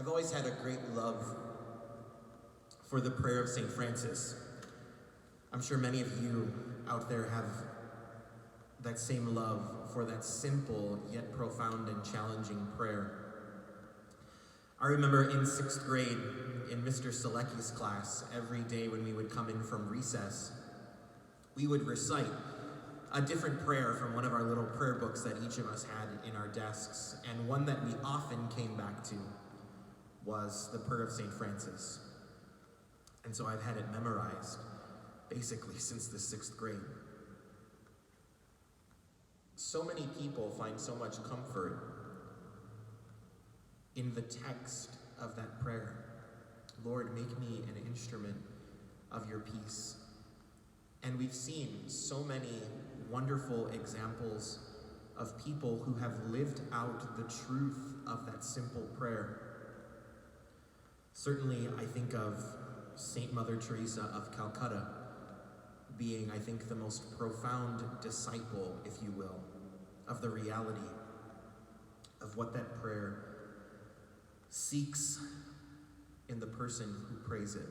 I've always had a great love for the prayer of St. Francis. I'm sure many of you out there have that same love for that simple yet profound and challenging prayer. I remember in 6th grade, in Mr. Selecki's class, every day when we would come in from recess, we would recite a different prayer from one of our little prayer books that each of us had in our desks, and one that we often came back to was the prayer of St. Francis. And so I've had it memorized basically since the 6th grade. So many people find so much comfort in the text of that prayer. Lord, make me an instrument of your peace. And we've seen so many wonderful examples of people who have lived out the truth of that simple prayer. Certainly, I think of Saint Mother Teresa of Calcutta being, I think, the most profound disciple, if you will, of the reality of what that prayer seeks in the person who prays it.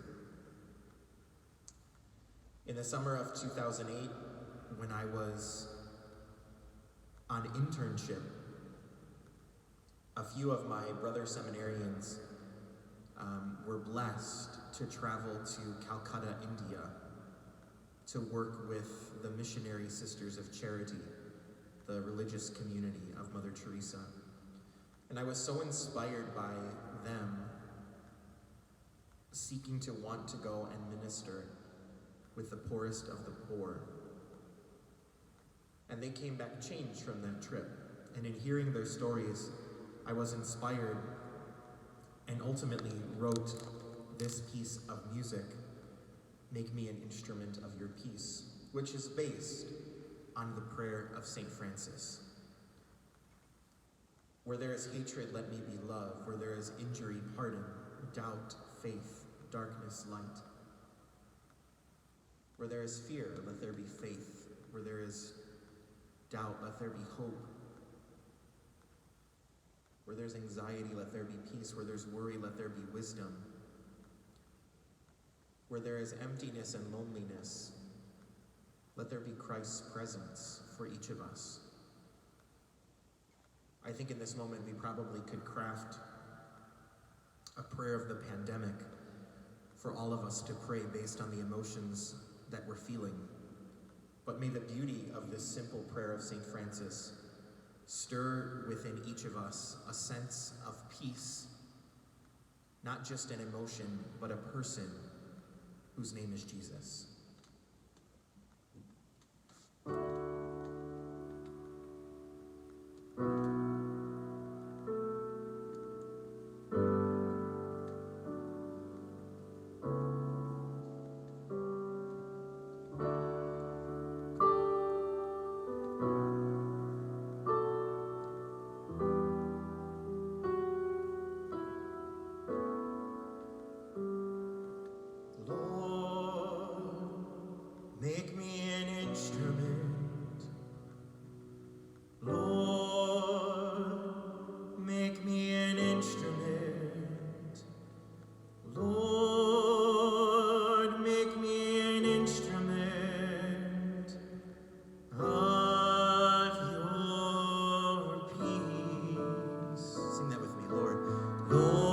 In the summer of 2008, when I was on internship, a few of my brother seminarians were blessed to travel to Calcutta, India, to work with the Missionary Sisters of Charity, the religious community of Mother Teresa. And I was so inspired by them seeking to want to go and minister with the poorest of the poor. And they came back changed from that trip. And in hearing their stories, I was inspired and ultimately wrote this piece of music, Make Me an Instrument of Your Peace, which is based on the prayer of St. Francis. Where there is hatred, let me be love. Where there is injury, pardon. Doubt, faith. Darkness, light. Where there is fear, let there be faith. Where there is doubt, let there be hope. Where there's anxiety, let there be peace. Where there's worry, let there be wisdom. Where there is emptiness and loneliness, let there be Christ's presence for each of us. I think in this moment we probably could craft a prayer of the pandemic for all of us to pray based on the emotions that we're feeling. But may the beauty of this simple prayer of St. Francis stir within each of us a sense of peace, not just an emotion, but a person whose name is Jesus. Make me an instrument, Lord, make me an instrument, Lord, make me an instrument of your peace. Sing that with me, Lord. Lord,